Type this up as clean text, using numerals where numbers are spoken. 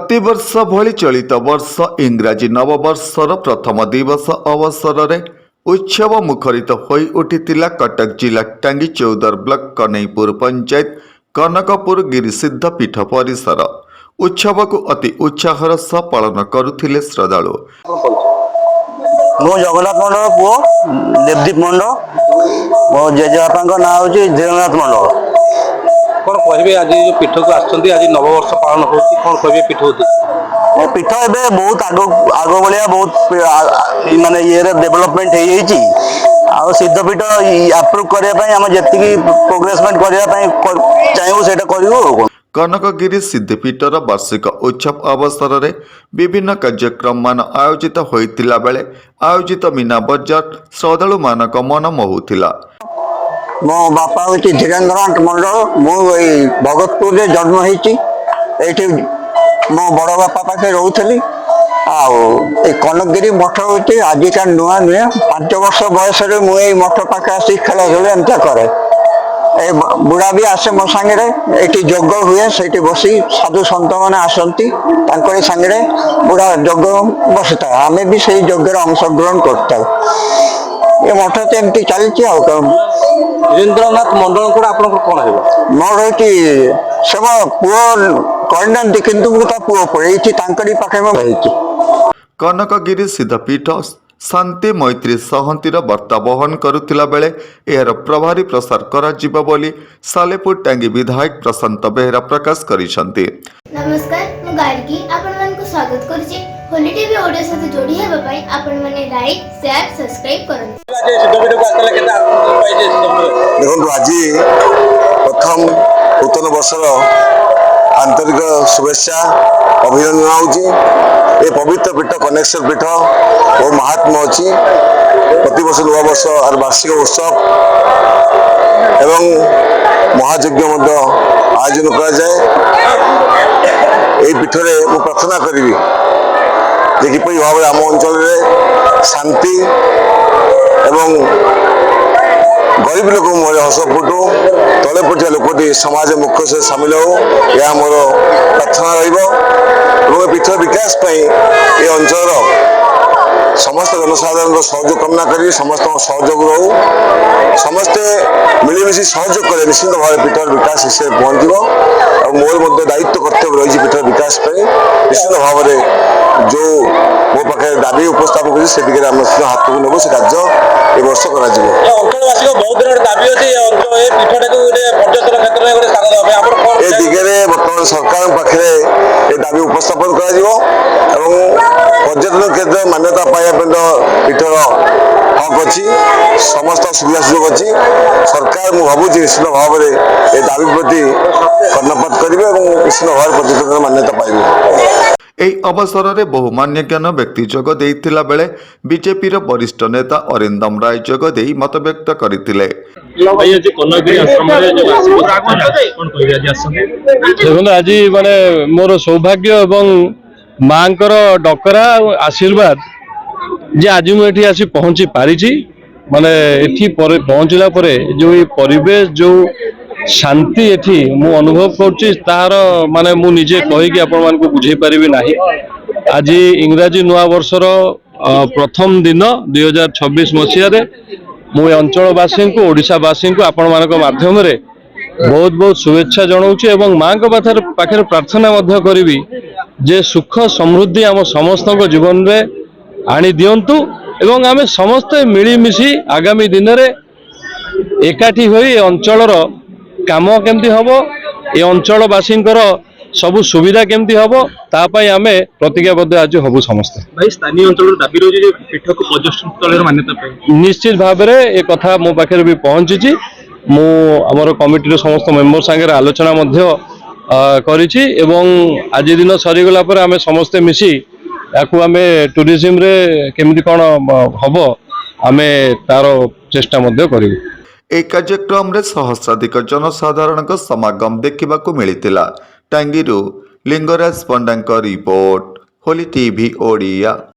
प्रतिवर्ष भली चलित वर्ष इंग्राजी नववर्षर प्रथम दिवस अवसर में उत्सव मुखरित होई उठिथिला कटक जिला टांगी चौदर ब्लॉक कनईपुर पंचायत कनकपुर गिरिसिद्ध पीठ परिसर उत्सव को अति उत्साहर सह पालन करुथिले श्रद्धालु। मो जगन्नाथ मंडल पुओ देवदीप मंडल मो जेजेबापा ना हूँ धीरेन्द्रनाथ मंडल। कौन कहे आज जो पीठ को आज नववर्ष पालन हो कौन कहे पीठ पीठ ए बहुत आग भाया बहुत मानने ये डेभलपमेंट हो सिद्धपीठ आप्रुव करने जी प्रोग्रेसमेंट करने चाहूँ से करूँ। कनकगिरी सिद्धिपीठर वार्षिक उत्सव अवसर में विभिन्न कार्यक्रम मान आयोजित होइतिला बेले आयोजित मीना बजार श्रद्धालु मानक मन मोहुथिला। मो बापा हूँ धीरेन्द्रनाथ मंडल मु भगतपुर में जन्म होती मो बड़ बापा पाखे रोली कनकगिरी मठ हूँ आजिका नुआ नुहे 5 वर्ष बयस मुझे मठ पाखे आसी खेल खेल एमती करे बुढ़ा भी आसे मो सांगे जोग हुए से बसी साधु सत मैंने आसती सांगे बुढ़ा जोग बसी था आम भी से जोग्य अंशग्रहण करता ये मठ तो एमती चलती धीरेन्द्रनाथ मंडल को आप कौन है मोर हूँ से मो पुओ करना कि पुओ पड़े पाखे कनकगिरी सिद्धपीठ शांति मैत्री सहंतीर वार्ता बहन करुथिला बेले एହାର प्रभारी प्रसार करा जिबा बोली सालेपुर टांगी विधायक प्रशांत बेहरा प्रकाश करिसंती। नमस्कार मु गार्गी आपण मन को स्वागत करछि होली टीवी ऑडियो साथ जोड़ी हेबा पई आपण माने लाइक शेयर सब्सक्राइब करन। देखो आज प्रथम नूतन वर्षर आंतरिक शुभेच्छा अभिनंदन होची। पवित्र पीठ कनेक्शन पीठ बहुत महात्मा अच्छी प्रति वर्ष नूआ वर्ष और वार्षिक उत्सव एवं महायज्ञ आयोजन कराए। पीठ में मु प्रार्थना करी किपरि भाव आम अंचल शांति एवं गरीब लोक मुझे हस फुटू तले पटिया लोकटी समाज मुख्य से सामिल हो यह मोर प्रार्थना रही। पीठ विकास ये अंचल समस्त जनसाधारण सहयोग कामना करी समस्त सहयोग रो समस्ते मिलमिशी सहयोग करें निश्चित भाव पीठर विकास हिसाब से पहुँच मोर दायित्व कर्तव्य रही पीठर विकास निश्चित भाव में जो मो पाखे दाबी उपस्थापन कर हाथ को नब से कार्य ए वर्ष कर दिगरे बर्तमान सरकार पाखे दाबी उपस्थापन कर पर्यटन क्षेत्र मान्यता पाइबा पीठर हक अच्छी समस्त सुविधा सुजोग अच्छी सरकार मुझे भावुँ निश्चित भाव में ये दाबी प्रति कर्णपात करेंगे और निश्चित भाव पर्यटन मान्यता पाइबे। এই অবসরে বহু মান্যজ্ঞান ব্যক্তি যোগ দেইতিলা বেলে বিজেপির বরিষ্ঠ নেতা অরিন্দম রায় যোগ দেই মত ব্যক্ত করিতিলে। দেখুন আজ মানে মোর সৌভাগ্য এবং মাঙ্কর ডকরা আশীর্বাদ যে আজ মু এটি আসি পৌঁছি পারিছি মানে এটি পৌঁছলা পরে যে পরিবেশ যে शांति एठी मु अनुभव करुच्ची तार माने मु निजे कहीकि आपण मानकु बुझेई परिबि नाही। आज इंग्राजी नुआ वर्षर प्रथम दिन 2026 मसीह रे मु अंचलवासी को ओडिशावासी को आपण मानक माध्यम रे बहुत बहुत शुभेच्छा जनाऊँ एवं माँ को पाखे प्रार्थना मध्य करी जे सुख समृद्धि आम समस्त जीवन में आनी दिंतु एवं आम समस्ते मिलीमिशी आगामी दिन में एकाठी होई अंचलर काम केमती हम ये अंचलवासी सबु सुविधा केमती हम तापाई आम प्रतिज्ञाबद्ध आज हबु समस्ते। भाई स्थानीय अंचल दाबी रही पीठ को पर्यटन स्थल मान्यता निश्चित भाव में ये कथा मो पाखे भी पहुंची मु आमर कमिटी समस्त मेंबर सांगे आलोचना मध्य करिछि एवं आज दिन सरीगला पर आम समस्ते मिसी याकू आम टूरिज्म रे केमती कौन हम आम तार चेष्टा मध्य करिवु। এই କାର୍ଯ୍ୟକ୍ରମରେ ସହସ୍ରାଧିକ ଜନସାଧାରଣଙ୍କ ସମାଗମ ଦେଖିବାକୁ ମିଳିଥିଲା। ଟାଙ୍ଗୀରୁ ଲିଙ୍ଗରାଜ ପଣ୍ଡାଙ୍କ ରିପୋର୍ଟ, ହୋଲି ଟିଭି ଓଡ଼ିଆ।